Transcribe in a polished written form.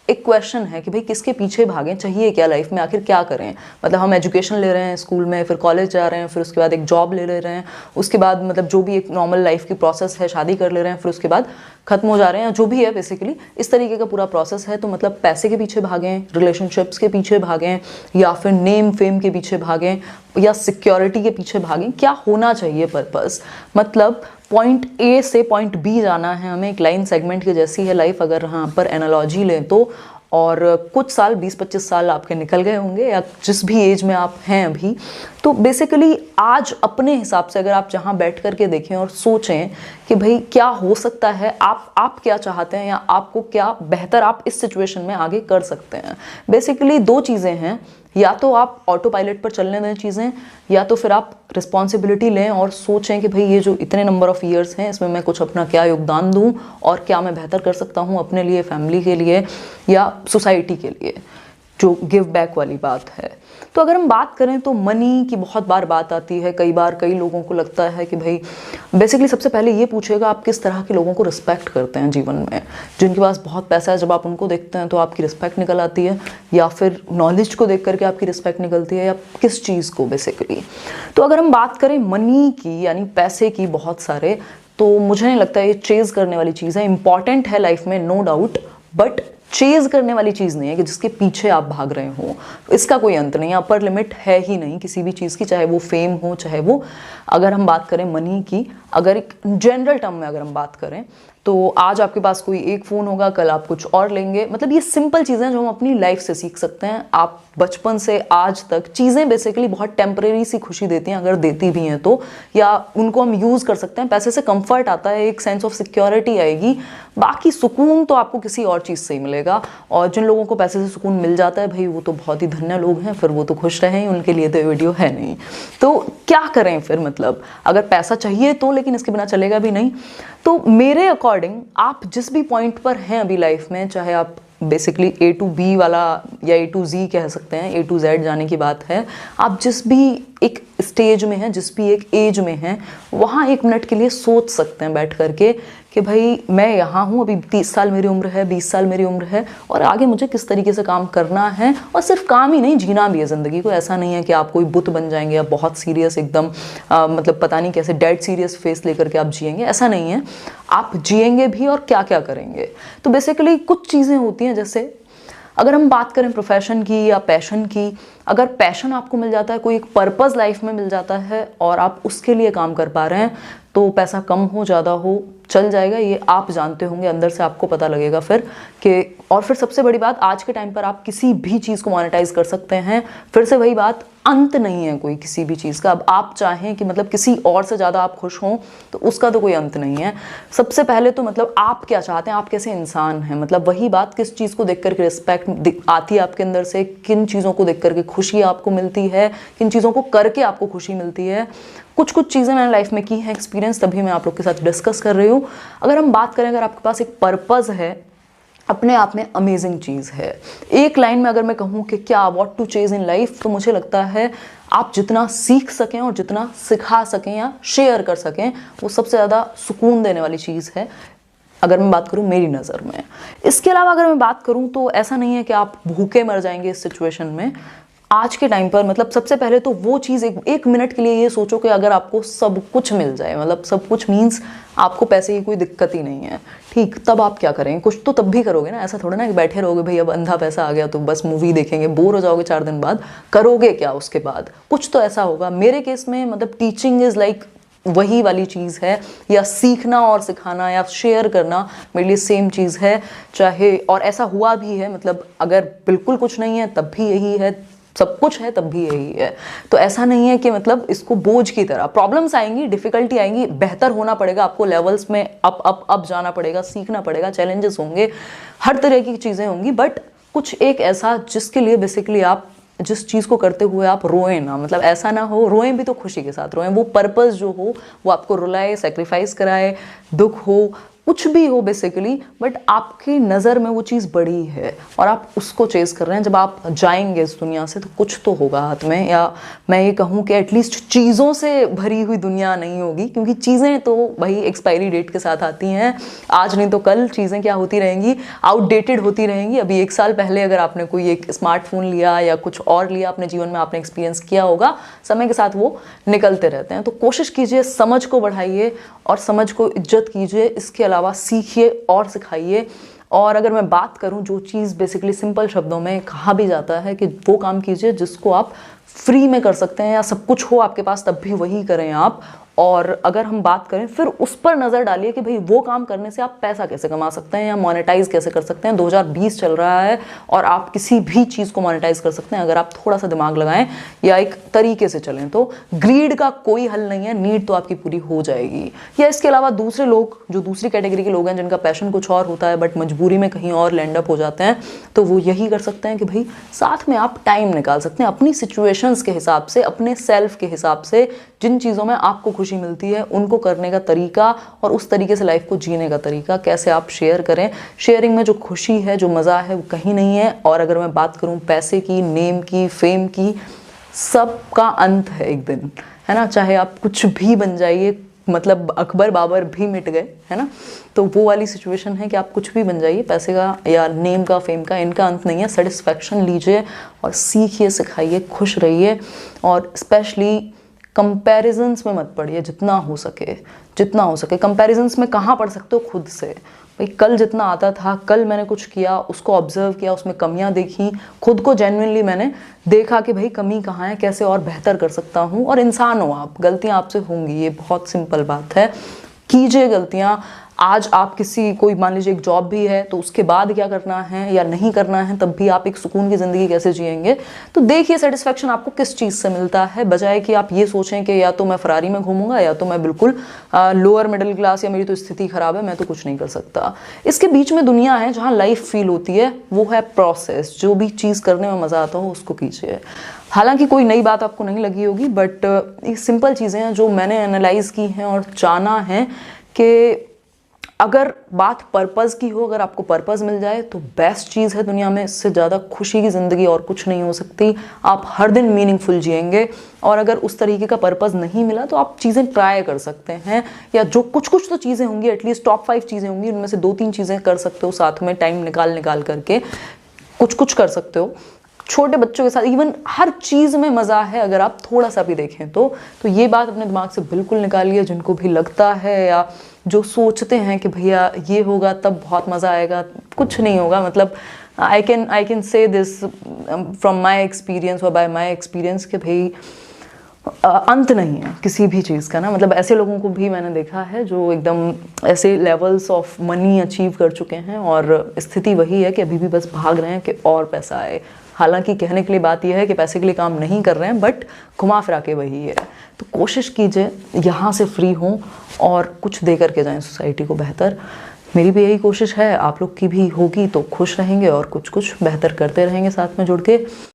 एक क्वेश्चन है कि भाई किसके पीछे भागें, चाहिए क्या लाइफ में, आखिर क्या करें। मतलब हम एजुकेशन ले रहे हैं स्कूल में, फिर कॉलेज जा रहे हैं, फिर उसके बाद एक जॉब ले रहे हैं, उसके बाद मतलब जो भी एक नॉर्मल लाइफ की प्रोसेस है, शादी कर ले रहे हैं, फिर उसके बाद खत्म हो जा रहे हैं, जो भी है बेसिकली इस तरीके का पूरा प्रोसेस है। तो मतलब पैसे के पीछे भागें, रिलेशनशिप्स के पीछे भागें, या फिर नेम फेम के पीछे भागें, या सिक्योरिटी के पीछे भागें, क्या होना चाहिए पर्पस। मतलब पॉइंट ए से पॉइंट बी जाना है हमें, एक लाइन सेगमेंट की जैसी है लाइफ, अगर यहाँ पर एनालॉजी लें तो। और कुछ साल 20-25 साल आपके निकल गए होंगे, या जिस भी एज में आप हैं अभी। तो बेसिकली आज अपने हिसाब से अगर आप जहाँ बैठ करके देखें और सोचें कि भाई क्या हो सकता है, आप क्या चाहते हैं, या आपको क्या बेहतर आप इस सिचुएशन में आगे कर सकते हैं। बेसिकली दो चीज़ें हैं, या तो आप ऑटो पायलट पर चलने दें चीज़ें, या तो फिर आप रिस्पॉन्सिबिलिटी लें और सोचें कि भाई ये जो इतने नंबर ऑफ़ ईयर्स हैं इसमें मैं कुछ अपना क्या योगदान दूं, और क्या मैं बेहतर कर सकता हूं अपने लिए, फैमिली के लिए, या सोसाइटी के लिए, जो गिव बैक वाली बात है। तो अगर हम बात करें तो मनी की बहुत बार बात आती है, कई बार कई लोगों को लगता है कि भाई बेसिकली सबसे पहले ये पूछेगा आप किस तरह के लोगों को रिस्पेक्ट करते हैं जीवन में। जिनके पास बहुत पैसा है, जब आप उनको देखते हैं तो आपकी रिस्पेक्ट निकल आती है, या फिर नॉलेज को देख करके आपकी रिस्पेक्ट निकलती है, या किस चीज़ को बेसिकली। तो अगर हम बात करें मनी की, यानी पैसे की, बहुत सारे, तो मुझे नहीं लगता ये चेज़ करने वाली चीज़ है। इंपॉर्टेंट है लाइफ में, नो डाउट, बट चेज करने वाली चीज़ नहीं है कि जिसके पीछे आप भाग रहे हो। इसका कोई अंत नहीं है, अपर लिमिट है ही नहीं किसी भी चीज़ की, चाहे वो फेम हो, चाहे वो, अगर हम बात करें मनी की, अगर एक जनरल टर्म में अगर हम बात करें तो आज आपके पास कोई एक फ़ोन होगा, कल आप कुछ और लेंगे। मतलब ये सिंपल चीज़ें जो हम अपनी लाइफ से सीख सकते हैं। आप बचपन से आज तक चीज़ें बेसिकली बहुत टेम्परेरी सी खुशी देती हैं, अगर देती भी हैं तो, या उनको हम यूज़ कर सकते हैं। पैसे से कंफर्ट आता है, एक सेंस ऑफ सिक्योरिटी आएगी, बाकी सुकून तो आपको किसी और चीज़ से ही मिलेगा। और जिन लोगों को पैसे से सुकून मिल जाता है भाई, वो तो बहुत ही धन्य लोग हैं, फिर वो तो खुश रहे हैं, उनके लिए तो वीडियो है नहीं। तो क्या करें फिर, मतलब अगर पैसा चाहिए तो, लेकिन इसके बिना चलेगा भी नहीं। तो मेरे अकॉर्डिंग आप जिस भी पॉइंट पर हैं अभी लाइफ में, चाहे आप बेसिकली A to B वाला या A to Z कह सकते हैं, A to Z जाने की बात है, आप जिस भी एक स्टेज में हैं, जिस भी एक एज में हैं, वहाँ 1 मिनट के लिए सोच सकते हैं बैठ करके कि भाई मैं यहाँ हूँ, अभी 30 साल मेरी उम्र है, 20 साल मेरी उम्र है, और आगे मुझे किस तरीके से काम करना है। और सिर्फ काम ही नहीं, जीना भी है ज़िंदगी को। ऐसा नहीं है कि आप कोई बुत बन जाएंगे या बहुत सीरियस एकदम मतलब पता नहीं कैसे डेड सीरियस फेस लेकर के आप जिएंगे, ऐसा नहीं है। आप जिएंगे भी, और क्या क्या करेंगे। तो बेसिकली कुछ चीज़ें होती हैं, जैसे अगर हम बात करें प्रोफेशन की या पैशन की, अगर पैशन आपको मिल जाता है, कोई एक पर्पस लाइफ में मिल जाता है, और आप उसके लिए काम कर पा रहे हैं, तो पैसा कम हो ज़्यादा हो चल जाएगा, ये आप जानते होंगे, अंदर से आपको पता लगेगा फिर कि। और फिर सबसे बड़ी बात, आज के टाइम पर आप किसी भी चीज़ को मोनेटाइज कर सकते हैं। फिर से वही बात, अंत नहीं है कोई किसी भी चीज़ का। अब आप चाहें कि मतलब किसी और से ज़्यादा आप खुश हों, तो उसका तो कोई अंत नहीं है। सबसे पहले तो मतलब आप क्या चाहते हैं, आप कैसे इंसान हैं। मतलब वही बात, किस चीज़ को देख करके रिस्पेक्ट आती है आपके अंदर से, किन चीज़ों को देख करके खुशी आपको मिलती है, किन चीज़ों को करके आपको खुशी मिलती है। कुछ कुछ चीज़ें मैंने लाइफ में की हैं एक्सपीरियंस, तभी मैं आप लोग के साथ डिस्कस कर रही हूँ। अगर हम बात करें, अगर आपके पास एक पर्पज़ है, अपने आप में अमेजिंग चीज़ है। एक लाइन में अगर मैं कहूँ कि क्या what to chase in life, तो मुझे लगता है आप जितना सीख सकें और जितना सिखा सकें या शेयर कर सकें, वो सबसे ज़्यादा सुकून देने वाली चीज़ है, अगर मैं बात करूँ मेरी नज़र में। इसके अलावा अगर मैं बात करूँ तो ऐसा नहीं है कि आप भूखे मर जाएंगे इस सिचुएशन में। आज के टाइम पर मतलब सबसे पहले तो वो चीज़, एक मिनट के लिए ये सोचो कि अगर आपको सब कुछ मिल जाए, मतलब सब कुछ मीन्स आपको पैसे की कोई दिक्कत ही नहीं है, ठीक, तब आप क्या करेंगे। कुछ तो तब भी करोगे ना, ऐसा थोड़ा ना कि बैठे रहोगे भाई अब अंधा पैसा आ गया तो बस मूवी देखेंगे, बोर हो जाओगे 4 दिन बाद, करोगे क्या उसके बाद। कुछ तो ऐसा होगा। मेरे केस में मतलब टीचिंग इज़ लाइक वही वाली चीज़ है, या सीखना और सिखाना या शेयर करना मेरे लिए सेम चीज़ है। चाहे, और ऐसा हुआ भी है, मतलब अगर बिल्कुल कुछ नहीं है तब भी यही है, सब कुछ है तब भी यही है। तो ऐसा नहीं है कि मतलब इसको बोझ की तरह, प्रॉब्लम्स आएंगी, डिफिकल्टी आएंगी, बेहतर होना पड़ेगा आपको, लेवल्स में अप जाना पड़ेगा, सीखना पड़ेगा, चैलेंजेस होंगे, हर तरह की चीज़ें होंगी, बट कुछ एक ऐसा जिसके लिए बेसिकली आप जिस चीज़ को करते हुए आप रोएं ना, मतलब ऐसा ना हो, रोएं भी तो खुशी के साथ रोएं, वो पर्पस जो हो वो आपको रुलाए, सेक्रीफाइस कराए, दुख हो, कुछ भी हो बेसिकली, बट आपकी नज़र में वो चीज़ बड़ी है और आप उसको चेज़ कर रहे हैं। जब आप जाएंगे इस दुनिया से तो कुछ तो होगा हाथ में, या मैं ये कहूँ कि एटलीस्ट चीज़ों से भरी हुई दुनिया नहीं होगी, क्योंकि चीज़ें तो भाई एक्सपायरी डेट के साथ आती हैं। आज नहीं तो कल चीज़ें क्या होती रहेंगी, आउटडेटेड होती रहेंगी। अभी 1 साल पहले अगर आपने कोई एक स्मार्टफोन लिया या कुछ और लिया अपने जीवन में, आपने एक्सपीरियंस किया होगा, समय के साथ वो निकलते रहते हैं। तो कोशिश कीजिए, समझ को बढ़ाइए और समझ को इज्जत कीजिए। इसके अलावा सीखिए और सिखाइए। और अगर मैं बात करूं, जो चीज़ बेसिकली सिंपल शब्दों में कहा भी जाता है कि वो काम कीजिए जिसको आप फ्री में कर सकते हैं, या सब कुछ हो आपके पास तब भी वही करें आप। और अगर हम बात करें, फिर उस पर नज़र डालिए कि भाई वो काम करने से आप पैसा कैसे कमा सकते हैं या मोनेटाइज कैसे कर सकते हैं। 2020 चल रहा है और आप किसी भी चीज़ को मोनेटाइज कर सकते हैं अगर आप थोड़ा सा दिमाग लगाएं या एक तरीके से चलें। तो ग्रीड का कोई हल नहीं है, नीड तो आपकी पूरी हो जाएगी। या इसके अलावा दूसरे लोग, जो दूसरी कैटेगरी के लोग हैं जिनका पैशन कुछ और होता है बट मजबूरी में कहीं और लैंड अप हो जाते हैं, तो वो यही कर सकते हैं कि भाई साथ में आप टाइम निकाल सकते हैं अपनी सिचुएशंस के हिसाब से, अपने सेल्फ के हिसाब से। जिन चीज़ों में आपको खुशी मिलती है उनको करने का तरीका और उस तरीके से लाइफ को जीने का तरीका कैसे आप शेयर करें। शेयरिंग में जो खुशी है, जो मज़ा है, वो कहीं नहीं है। और अगर मैं बात करूं पैसे की, नेम की, फेम की, सब का अंत है एक दिन, है ना। चाहे आप कुछ भी बन जाइए, मतलब अकबर बाबर भी मिट गए, है ना। तो वो वाली सिचुएशन है कि आप कुछ भी बन जाइए, पैसे का या नेम का, फेम का, इनका अंत नहीं है। सेटिस्फैक्शन लीजिए और सीखिए, सिखाइए, खुश रहिए। और स्पेशली कंपैरिजंस में मत पड़िए, जितना हो सके, जितना हो सके। कंपैरिजंस में कहाँ पढ़ सकते हो, खुद से। भाई कल जितना आता था, कल मैंने कुछ किया, उसको ऑब्जर्व किया, उसमें कमियां देखी, खुद को जेन्युइनली मैंने देखा कि भाई कमी कहाँ है, कैसे और बेहतर कर सकता हूँ। और इंसान हो आप, गलतियाँ आपसे होंगी, ये बहुत सिंपल बात है। कीजिए गलतियाँ। आज आप कोई मान लीजिए एक जॉब भी है, तो उसके बाद क्या करना है या नहीं करना है, तब भी आप एक सुकून की ज़िंदगी कैसे जिएंगे। तो देखिए सेटिस्फेक्शन आपको किस चीज़ से मिलता है, बजाय कि आप ये सोचें कि या तो मैं फरारी में घूमूंगा या तो मैं बिल्कुल लोअर मिडिल क्लास, या मेरी तो स्थिति ख़राब है, मैं तो कुछ नहीं कर सकता। इसके बीच में दुनिया है जहाँ लाइफ फील होती है, वो है प्रोसेस। जो भी चीज़ करने में मज़ा आता हो उसको कीजिए। हालांकि कोई नई बात आपको नहीं लगी होगी, बट ये सिंपल चीज़ें हैं जो मैंने एनालाइज की हैं और जाना है कि अगर बात पर्पज़ की हो, अगर आपको पर्पज़ मिल जाए तो बेस्ट चीज़ है दुनिया में। इससे ज़्यादा खुशी की ज़िंदगी और कुछ नहीं हो सकती। आप हर दिन मीनिंगफुल जिएंगे। और अगर उस तरीके का पर्पज़ नहीं मिला तो आप चीज़ें ट्राई कर सकते हैं, या जो कुछ तो चीज़ें होंगी, एटलीस्ट टॉप 5 चीज़ें होंगी, उनमें से 2-3 चीज़ें कर सकते हो साथ में, टाइम निकाल करके कुछ कर सकते हो। छोटे बच्चों के साथ इवन हर चीज़ में मज़ा है अगर आप थोड़ा सा भी देखें तो ये बात अपने दिमाग से बिल्कुल निकालिए। जिनको भी लगता है या जो सोचते हैं कि भैया ये होगा तब बहुत मज़ा आएगा, कुछ नहीं होगा। मतलब I can say this from my experience और बाय माई एक्सपीरियंस कि भाई अंत नहीं है किसी भी चीज़ का ना। मतलब ऐसे लोगों को भी मैंने देखा है जो एकदम ऐसे लेवल्स ऑफ मनी अचीव कर चुके हैं और स्थिति वही है कि अभी भी बस भाग रहे हैं कि और पैसा आए। हालांकि कहने के लिए बात यह है कि पैसे के लिए काम नहीं कर रहे हैं, बट घुमा फिरा के वही है। तो कोशिश कीजिए यहाँ से फ्री हों और कुछ दे करके जाएं सोसाइटी को बेहतर। मेरी भी यही कोशिश है, आप लोग की भी होगी तो खुश रहेंगे और कुछ बेहतर करते रहेंगे साथ में जुड़ के।